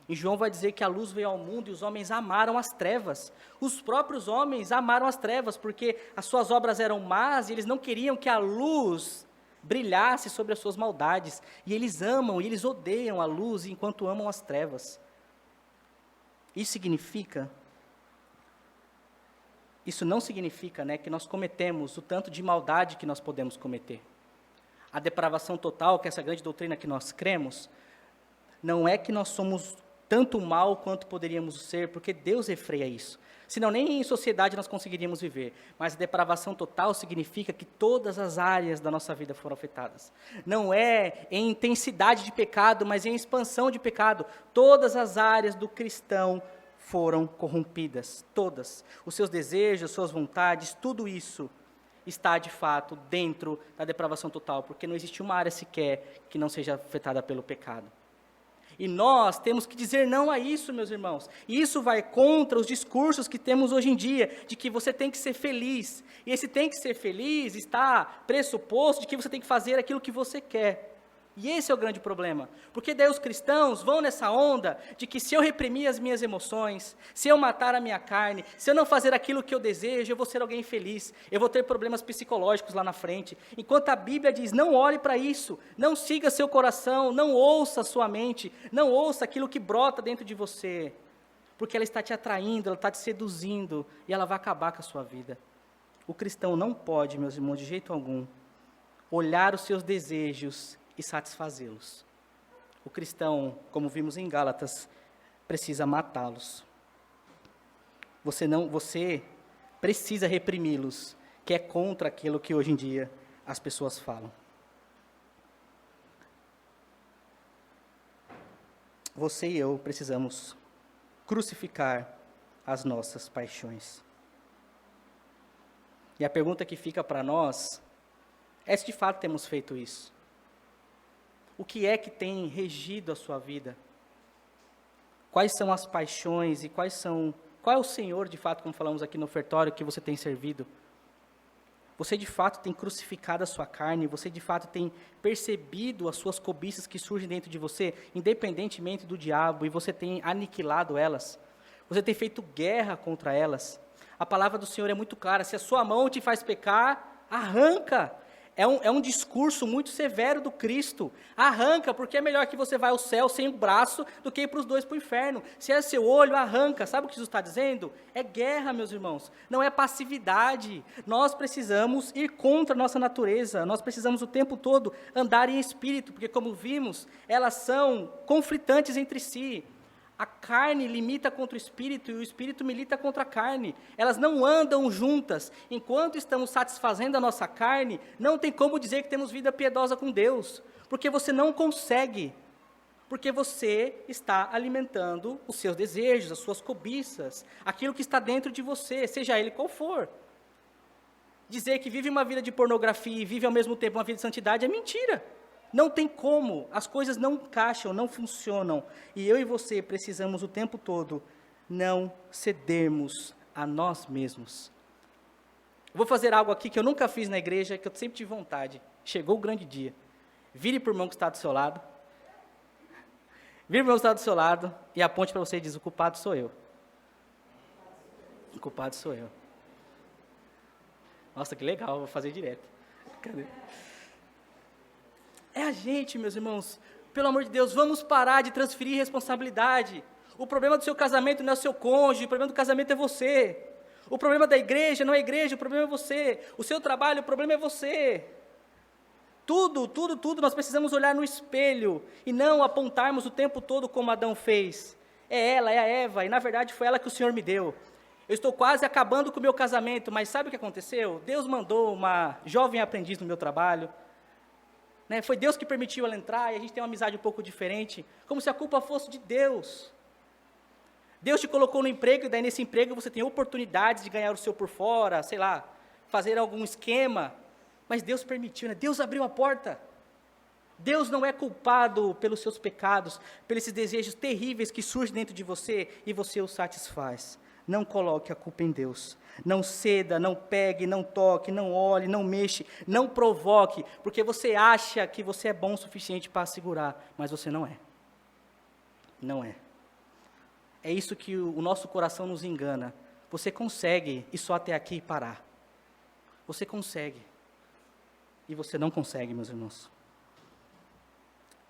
E João vai dizer que a luz veio ao mundo e os homens amaram as trevas. Os próprios homens amaram as trevas, porque as suas obras eram más e eles não queriam que a luz brilhasse sobre as suas maldades. E eles amam e eles odeiam a luz enquanto amam as trevas. Isso não significa, que nós cometemos o tanto de maldade que nós podemos cometer. A depravação total, que é essa grande doutrina que nós cremos, não é que nós somos tanto mal quanto poderíamos ser, porque Deus refreia isso. Senão nem em sociedade nós conseguiríamos viver. Mas a depravação total significa que todas as áreas da nossa vida foram afetadas. Não é em intensidade de pecado, mas em expansão de pecado. Todas as áreas do cristão foram corrompidas. Todas. Os seus desejos, suas vontades, tudo isso está de fato dentro da depravação total, porque não existe uma área sequer que não seja afetada pelo pecado. E nós temos que dizer não a isso, meus irmãos. E isso vai contra os discursos que temos hoje em dia, de que você tem que ser feliz. E esse tem que ser feliz está pressuposto de que você tem que fazer aquilo que você quer. E esse é o grande problema. Porque daí os cristãos vão nessa onda de que se eu reprimir as minhas emoções, se eu matar a minha carne, se eu não fazer aquilo que eu desejo, eu vou ser alguém infeliz, eu vou ter problemas psicológicos lá na frente. Enquanto a Bíblia diz, não olhe para isso, não siga seu coração, não ouça a sua mente, não ouça aquilo que brota dentro de você, porque ela está te atraindo, ela está te seduzindo, e ela vai acabar com a sua vida. O cristão não pode, meus irmãos, de jeito algum, olhar os seus desejos e satisfazê-los. O cristão, como vimos em Gálatas, precisa matá-los. Você precisa reprimi-los, que é contra aquilo que hoje em dia as pessoas falam. Você e eu precisamos crucificar as nossas paixões. E a pergunta que fica para nós é se de fato temos feito isso. O que é que tem regido a sua vida? Quais são as paixões e qual é o Senhor, de fato, como falamos aqui no ofertório, que você tem servido? Você, de fato, tem crucificado a sua carne? Você, de fato, tem percebido as suas cobiças que surgem dentro de você, independentemente do diabo, e você tem aniquilado elas? Você tem feito guerra contra elas? A palavra do Senhor é muito clara: se a sua mão te faz pecar, arranca. É um discurso muito severo do Cristo. Arranca, porque é melhor que você vá ao céu sem o braço do que ir para os dois para o inferno. Se é seu olho, arranca. Sabe o que Jesus está dizendo? É guerra, meus irmãos. Não é passividade. Nós precisamos ir contra a nossa natureza. Nós precisamos o tempo todo andar em espírito, porque como vimos, elas são conflitantes entre si. A carne limita contra o espírito e o espírito milita contra a carne. Elas não andam juntas. Enquanto estamos satisfazendo a nossa carne, não tem como dizer que temos vida piedosa com Deus, porque você não consegue, porque você está alimentando os seus desejos, as suas cobiças, aquilo que está dentro de você, seja ele qual for. Dizer que vive uma vida de pornografia e vive ao mesmo tempo uma vida de santidade é mentira. Não tem como, as coisas não encaixam, não funcionam. E eu e você precisamos o tempo todo não cedermos a nós mesmos. Eu vou fazer algo aqui que eu nunca fiz na igreja, que eu sempre tive vontade. Chegou o grande dia. Vire para o irmão que está do seu lado. Vire para o irmão que está do seu lado e aponte para você e diz: o culpado sou eu. O culpado sou eu. Nossa, que legal, vou fazer direto. Cadê? É a gente, meus irmãos. Pelo amor de Deus, vamos parar de transferir responsabilidade. O problema do seu casamento não é o seu cônjuge, o problema do casamento é você. O problema da igreja não é a igreja, o problema é você. O seu trabalho, o problema é você. Tudo, nós precisamos olhar no espelho e não apontarmos o tempo todo como Adão fez. É ela, é a Eva, e na verdade foi ela que o Senhor me deu. Eu estou quase acabando com o meu casamento, mas sabe o que aconteceu? Deus mandou uma jovem aprendiz no meu trabalho. Foi Deus que permitiu ela entrar, e a gente tem uma amizade um pouco diferente, como se a culpa fosse de Deus. Deus te colocou no emprego, e daí nesse emprego você tem oportunidades de ganhar o seu por fora, sei lá, fazer algum esquema, mas Deus permitiu, Deus abriu a porta. Deus não é culpado pelos seus pecados, pelos desejos terríveis que surgem dentro de você, e você os satisfaz. Não coloque a culpa em Deus. Não ceda, não pegue, não toque, não olhe, não mexe, não provoque, porque você acha que você é bom o suficiente para segurar, mas você não é. Não é. É isso que o nosso coração nos engana. Você consegue ir só até aqui e parar. Você consegue. E você não consegue, meus irmãos.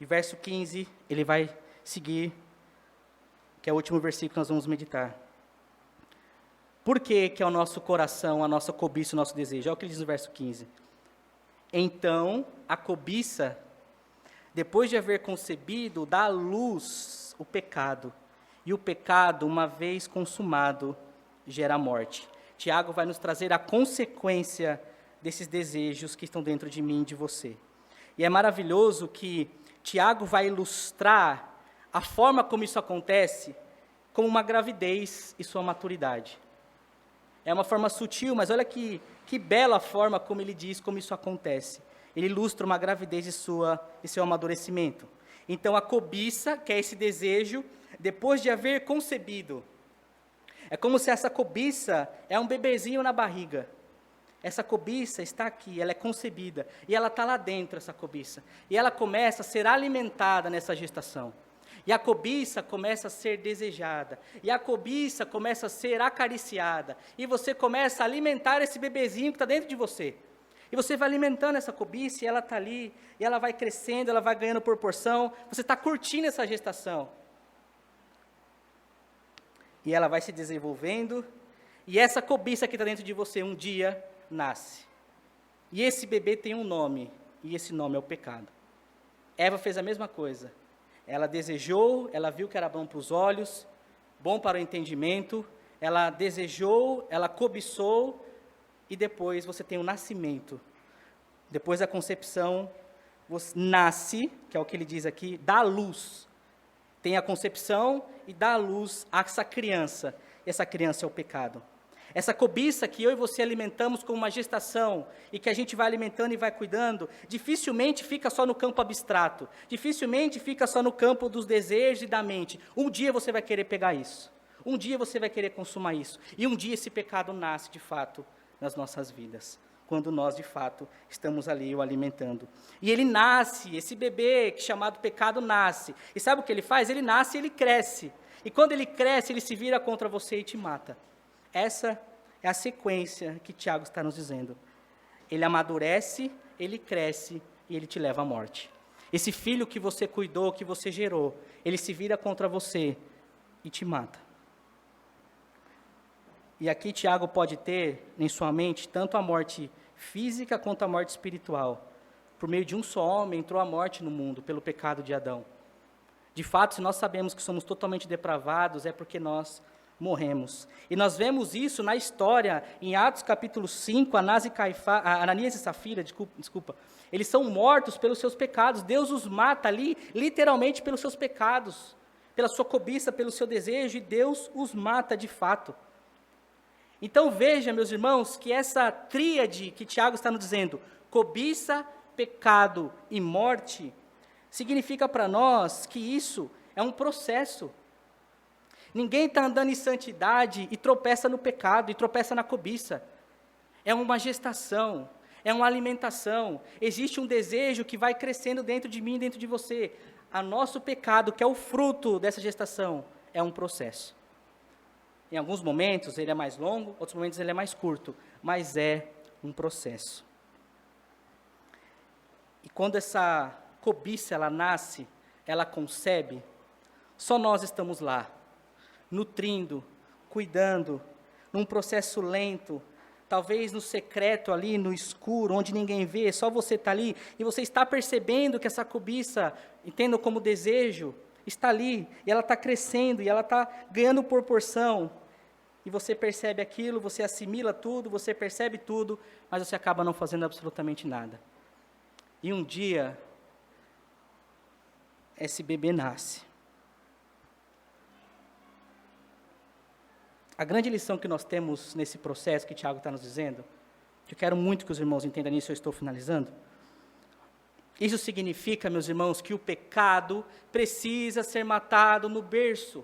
E verso 15, ele vai seguir, que é o último versículo que nós vamos meditar. Por que é o nosso coração, a nossa cobiça, o nosso desejo? Olha o que ele diz no verso 15. Então, a cobiça, depois de haver concebido, dá à luz o pecado. E o pecado, uma vez consumado, gera morte. Tiago vai nos trazer a consequência desses desejos que estão dentro de mim e de você. E é maravilhoso que Tiago vai ilustrar a forma como isso acontece como uma gravidez e sua maturidade. É uma forma sutil, mas olha que bela forma como ele diz como isso acontece. Ele ilustra uma gravidez e seu amadurecimento. Então, a cobiça, que é esse desejo, depois de haver concebido, é como se essa cobiça é um bebezinho na barriga. Essa cobiça está aqui, ela é concebida, e ela está lá dentro, essa cobiça. E ela começa a ser alimentada nessa gestação. E a cobiça começa a ser desejada. E a cobiça começa a ser acariciada. E você começa a alimentar esse bebezinho que está dentro de você. E você vai alimentando essa cobiça, e ela está ali, e ela vai crescendo, ela vai ganhando proporção. Você está curtindo essa gestação. E ela vai se desenvolvendo. E essa cobiça que está dentro de você, um dia, nasce. E esse bebê tem um nome, e esse nome é o pecado. Eva fez a mesma coisa. Ela desejou, ela viu que era bom para os olhos, bom para o entendimento, ela desejou, ela cobiçou, e depois você tem o nascimento. Depois da concepção, você nasce, que é o que ele diz aqui, dá luz. Tem a concepção e dá luz a essa criança. E essa criança é o pecado. Essa cobiça que eu e você alimentamos como uma gestação, e que a gente vai alimentando e vai cuidando, dificilmente fica só no campo abstrato, dificilmente fica só no campo dos desejos e da mente. Um dia você vai querer pegar isso, um dia você vai querer consumar isso, e um dia esse pecado nasce de fato nas nossas vidas, quando nós de fato estamos ali o alimentando. E ele nasce, esse bebê que chamado pecado nasce, e sabe o que ele faz? Ele nasce e ele cresce, e quando ele cresce ele se vira contra você e te mata. Essa é a sequência que Tiago está nos dizendo. Ele amadurece, ele cresce e ele te leva à morte. Esse filho que você cuidou, que você gerou, ele se vira contra você e te mata. E aqui Tiago pode ter em sua mente tanto a morte física quanto a morte espiritual. Por meio de um só homem entrou a morte no mundo pelo pecado de Adão. De fato, se nós sabemos que somos totalmente depravados, é porque nós morremos. E nós vemos isso na história, em Atos capítulo 5, Ananias e Safira, eles são mortos pelos seus pecados. Deus os mata ali, literalmente pelos seus pecados, pela sua cobiça, pelo seu desejo, e Deus os mata de fato. Então veja, meus irmãos, que essa tríade que Tiago está nos dizendo, cobiça, pecado e morte, significa para nós que isso é um processo. Ninguém está andando em santidade e tropeça no pecado, e tropeça na cobiça. É uma gestação, é uma alimentação. Existe um desejo que vai crescendo dentro de mim, dentro de você. O nosso pecado, que é o fruto dessa gestação, é um processo. Em alguns momentos ele é mais longo, outros momentos ele é mais curto, mas é um processo. E quando essa cobiça ela nasce, ela concebe, só nós estamos lá, nutrindo, cuidando, num processo lento, talvez no secreto ali, no escuro, onde ninguém vê, só você está ali, e você está percebendo que essa cobiça, entendam como desejo, está ali, e ela está crescendo, e ela está ganhando proporção, e você percebe aquilo, você assimila tudo, você percebe tudo, mas você acaba não fazendo absolutamente nada. E um dia, esse bebê nasce. A grande lição que nós temos nesse processo que Tiago está nos dizendo, que eu quero muito que os irmãos entendam nisso, eu estou finalizando. Isso significa, meus irmãos, que o pecado precisa ser matado no berço.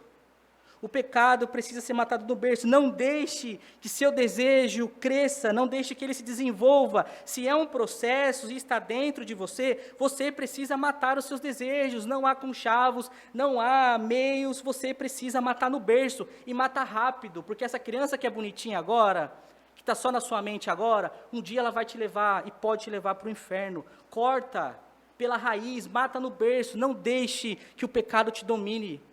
O pecado precisa ser matado no berço. Não deixe que seu desejo cresça, não deixe que ele se desenvolva. Se é um processo e está dentro de você, você precisa matar os seus desejos. Não há conchavos, não há meios, você precisa matar no berço e matar rápido, porque essa criança que é bonitinha agora, que está só na sua mente agora, um dia ela vai te levar e pode te levar para o inferno. Corta pela raiz, mata no berço, não deixe que o pecado te domine.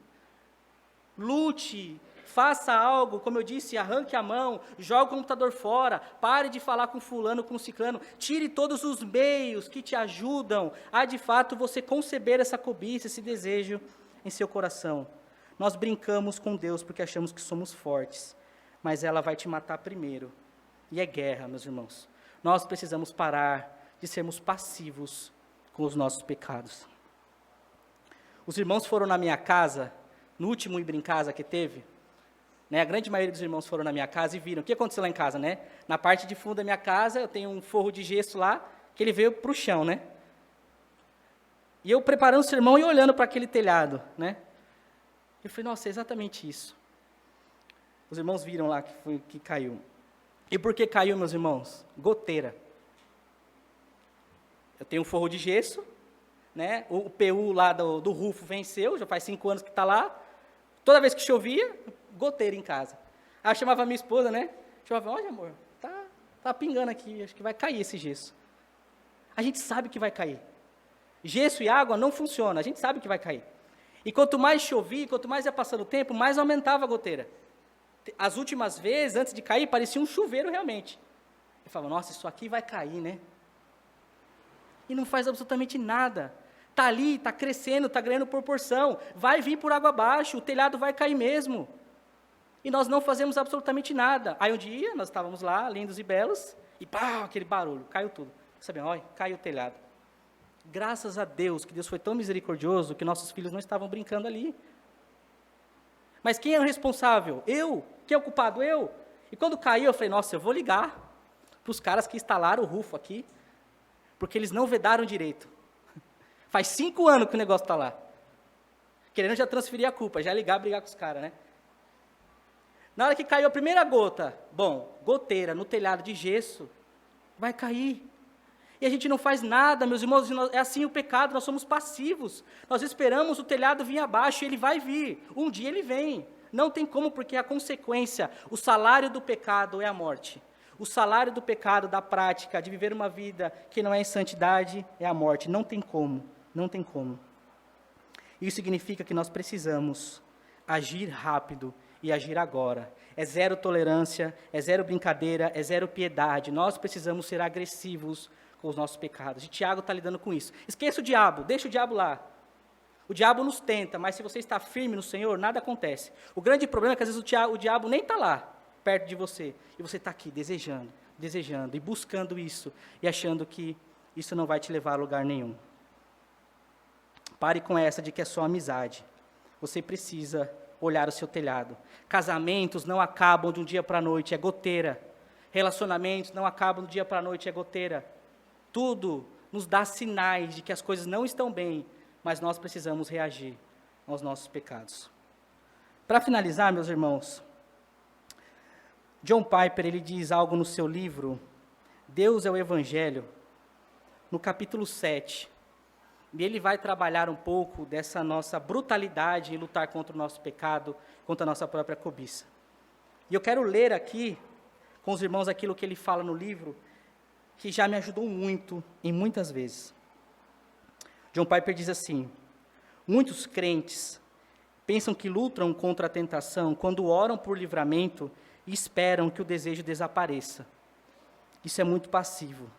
Lute, faça algo, como eu disse, arranque a mão, jogue o computador fora, pare de falar com fulano, com ciclano, tire todos os meios que te ajudam a, de fato, você conceber essa cobiça, esse desejo em seu coração. Nós brincamos com Deus porque achamos que somos fortes, mas ela vai te matar primeiro. E é guerra, meus irmãos. Nós precisamos parar de sermos passivos com os nossos pecados. Os irmãos foram na minha casa, no último Ir em Casa que teve, né, a grande maioria dos irmãos foram na minha casa e viram o que aconteceu lá em casa, né? Na parte de fundo da minha casa, eu tenho um forro de gesso lá, que ele veio para o chão, né? E eu preparando o sermão e olhando para aquele telhado, né? Eu falei, nossa, é exatamente isso. Os irmãos viram lá que caiu. E por que caiu, meus irmãos? Goteira. Eu tenho um forro de gesso, né? O PU lá do Rufo venceu, já faz 5 anos que está lá. Toda vez que chovia, goteira em casa. Aí eu chamava a minha esposa, né? Chamava, olha amor, tá pingando aqui, acho que vai cair esse gesso. A gente sabe que vai cair. Gesso e água não funciona, a gente sabe que vai cair. E quanto mais chovia, quanto mais ia passando o tempo, mais aumentava a goteira. As últimas vezes, antes de cair, parecia um chuveiro realmente. Eu falava, nossa, isso aqui vai cair, né? E não faz absolutamente nada. Está ali, está crescendo, está ganhando proporção, vai vir por água abaixo, o telhado vai cair mesmo. E nós não fazemos absolutamente nada. Aí um dia, nós estávamos lá, lindos e belos, e pá, aquele barulho, caiu tudo. Sabe, olha, caiu o telhado. Graças a Deus, que Deus foi tão misericordioso, que nossos filhos não estavam brincando ali. Mas quem é o responsável? Eu. Quem é o culpado? Eu. E quando caiu, eu falei, nossa, eu vou ligar para os caras que instalaram o Rufo aqui, porque eles não vedaram direito. Faz 5 anos que o negócio está lá. Querendo já transferir a culpa, já ligar, brigar com os caras, né? Na hora que caiu a primeira gota, goteira no telhado de gesso, vai cair. E a gente não faz nada, meus irmãos, é assim o pecado, nós somos passivos. Nós esperamos o telhado vir abaixo, ele vai vir. Um dia ele vem. Não tem como, porque a consequência, o salário do pecado é a morte. O salário do pecado, da prática, de viver uma vida que não é em santidade, é a morte. Não tem como. Não tem como. Isso significa que nós precisamos agir rápido e agir agora. É zero tolerância, é zero brincadeira, é zero piedade. Nós precisamos ser agressivos com os nossos pecados. E Tiago está lidando com isso. Esqueça o diabo, deixa o diabo lá. O diabo nos tenta, mas se você está firme no Senhor, nada acontece. O grande problema é que às vezes o diabo nem está lá, perto de você. E você está aqui desejando e buscando isso, e achando que isso não vai te levar a lugar nenhum. Pare com essa de que é só amizade. Você precisa olhar o seu telhado. Casamentos não acabam de um dia para a noite, é goteira. Relacionamentos não acabam de um dia para a noite, é goteira. Tudo nos dá sinais de que as coisas não estão bem, mas nós precisamos reagir aos nossos pecados. Para finalizar, meus irmãos, John Piper, ele diz algo no seu livro, Deus é o Evangelho, no capítulo 7, e ele vai trabalhar um pouco dessa nossa brutalidade em lutar contra o nosso pecado, contra a nossa própria cobiça. E eu quero ler aqui, com os irmãos, aquilo que ele fala no livro, que já me ajudou muito, em muitas vezes. John Piper diz assim, Muitos crentes pensam que lutam contra a tentação quando oram por livramento e esperam que o desejo desapareça. Isso é muito passivo.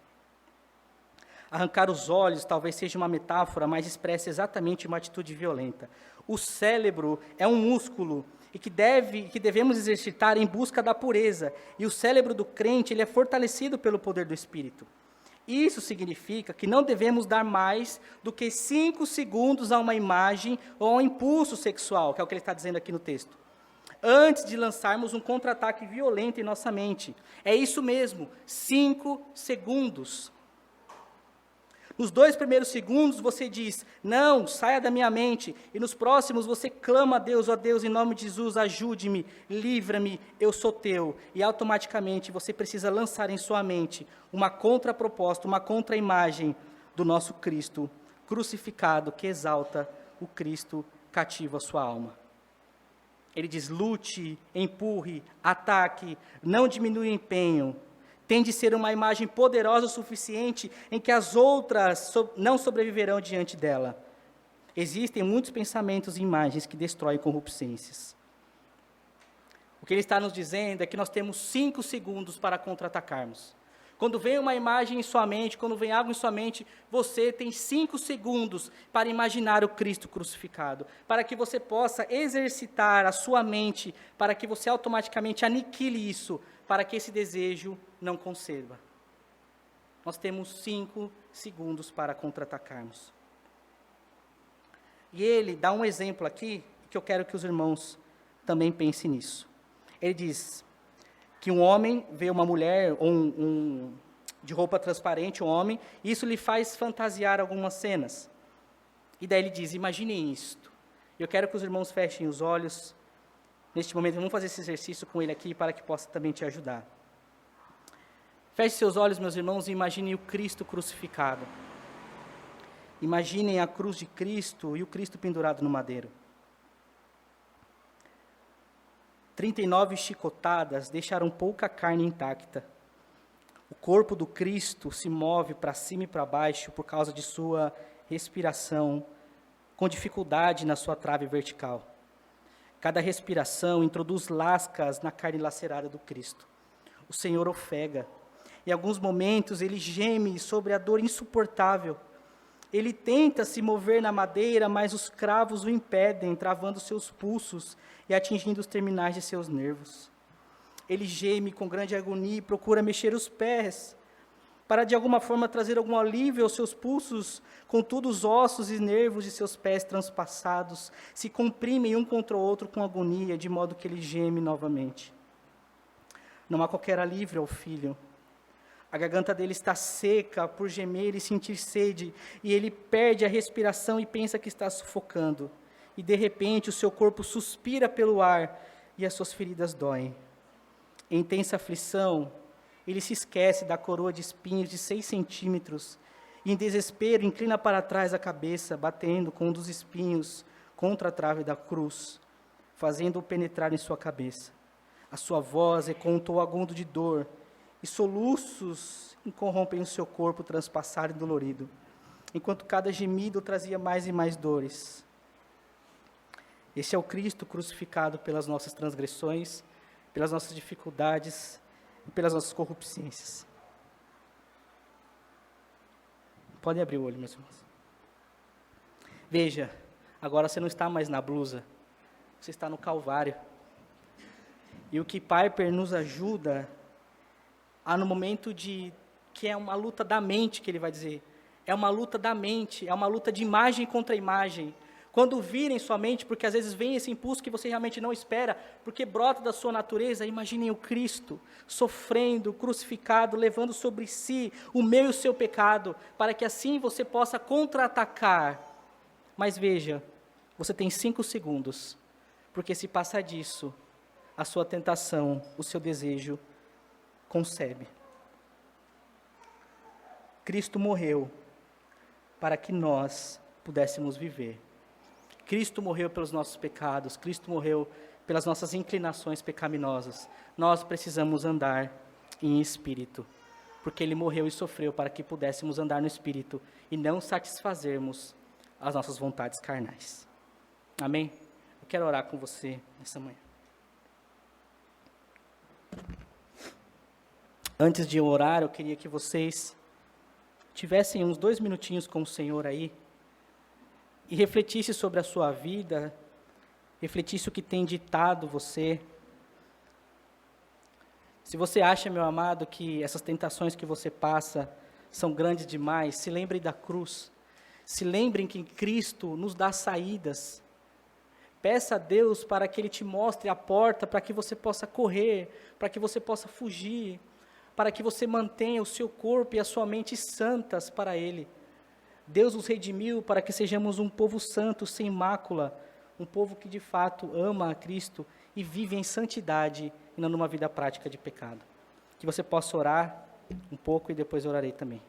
Arrancar os olhos talvez seja uma metáfora, mas expressa exatamente uma atitude violenta. O cérebro é um músculo e que devemos exercitar em busca da pureza. E o cérebro do crente ele é fortalecido pelo poder do Espírito. Isso significa que não devemos dar mais do que 5 segundos a uma imagem ou a um impulso sexual, que é o que ele está dizendo aqui no texto, antes de lançarmos um contra-ataque violento em nossa mente. É isso mesmo, 5 segundos. Nos 2 primeiros segundos você diz, não, saia da minha mente. E nos próximos você clama a Deus, ó Deus, em nome de Jesus, ajude-me, livra-me, eu sou teu. E automaticamente você precisa lançar em sua mente uma contraproposta, uma contra-imagem do nosso Cristo crucificado, que exalta o Cristo cativo a sua alma. Ele diz, lute, empurre, ataque, não diminua o empenho. Tem de ser uma imagem poderosa o suficiente em que as outras não sobreviverão diante dela. Existem muitos pensamentos e imagens que destroem concupiscências. O que ele está nos dizendo é que nós temos 5 segundos para contra-atacarmos. Quando vem uma imagem em sua mente, quando vem algo em sua mente, você tem 5 segundos para imaginar o Cristo crucificado, para que você possa exercitar a sua mente, para que você automaticamente aniquile isso, para que esse desejo não conceba. Nós temos 5 segundos para contra-atacarmos. E ele dá um exemplo aqui, que eu quero que os irmãos também pensem nisso. Ele diz que um homem vê uma mulher, de roupa transparente, um homem, e isso lhe faz fantasiar algumas cenas. E daí ele diz, imaginem isto. Eu quero que os irmãos fechem os olhos. Neste momento, vamos fazer esse exercício com ele aqui, para que possa também te ajudar. Feche seus olhos, meus irmãos, e imaginem o Cristo crucificado. Imaginem a cruz de Cristo e o Cristo pendurado no madeiro. 39 chicotadas deixaram pouca carne intacta. O corpo do Cristo se move para cima e para baixo por causa de sua respiração, com dificuldade na sua trave vertical. Cada respiração introduz lascas na carne lacerada do Cristo. O Senhor ofega. Em alguns momentos ele geme sobre a dor insuportável. Ele tenta se mover na madeira, mas os cravos o impedem, travando seus pulsos e atingindo os terminais de seus nervos. Ele geme com grande agonia e procura mexer os pés, para de alguma forma trazer algum alívio aos seus pulsos. Contudo, os ossos e nervos de seus pés transpassados se comprimem um contra o outro com agonia, de modo que ele geme novamente. Não há qualquer alívio ao filho. A garganta dele está seca por gemer e sentir sede, e ele perde a respiração e pensa que está sufocando. E de repente o seu corpo suspira pelo ar e as suas feridas doem. Em intensa aflição, ele se esquece da coroa de espinhos de 6 centímetros, e em desespero inclina para trás a cabeça, batendo com um dos espinhos contra a trave da cruz, fazendo-o penetrar em sua cabeça. A sua voz ecoa um tom agudo de dor, e soluços corrompem o seu corpo transpassado e dolorido, enquanto cada gemido trazia mais e mais dores. Esse é o Cristo crucificado pelas nossas transgressões, pelas nossas dificuldades e pelas nossas corrupçências. Podem abrir o olho, meus irmãos. Veja, agora você não está mais na blusa, você está no Calvário. E o que Piper nos ajuda no momento que é uma luta da mente, que ele vai dizer. É uma luta da mente, é uma luta de imagem contra imagem. Quando virem sua mente, porque às vezes vem esse impulso que você realmente não espera, porque brota da sua natureza, imaginem o Cristo sofrendo, crucificado, levando sobre si o meu e o seu pecado, para que assim você possa contra-atacar. Mas veja, você tem 5 segundos, porque se passar disso, a sua tentação, o seu desejo, concebe. Cristo morreu para que nós pudéssemos viver. Cristo morreu pelos nossos pecados, Cristo morreu pelas nossas inclinações pecaminosas. Nós precisamos andar em espírito, porque Ele morreu e sofreu para que pudéssemos andar no espírito e não satisfazermos às nossas vontades carnais. Amém? Eu quero orar com você nessa manhã. Antes de orar, eu queria que vocês tivessem uns 2 minutinhos com o Senhor aí e refletisse sobre a sua vida, refletisse o que tem ditado você. Se você acha, meu amado, que essas tentações que você passa são grandes demais, se lembre da cruz. Se lembrem que Cristo nos dá saídas. Peça a Deus para que Ele te mostre a porta, para que você possa correr, para que você possa fugir, para que você mantenha o seu corpo e a sua mente santas para Ele. Deus nos redimiu para que sejamos um povo santo, sem mácula, um povo que de fato ama a Cristo e vive em santidade e não numa vida prática de pecado. Que você possa orar um pouco e depois eu orarei também.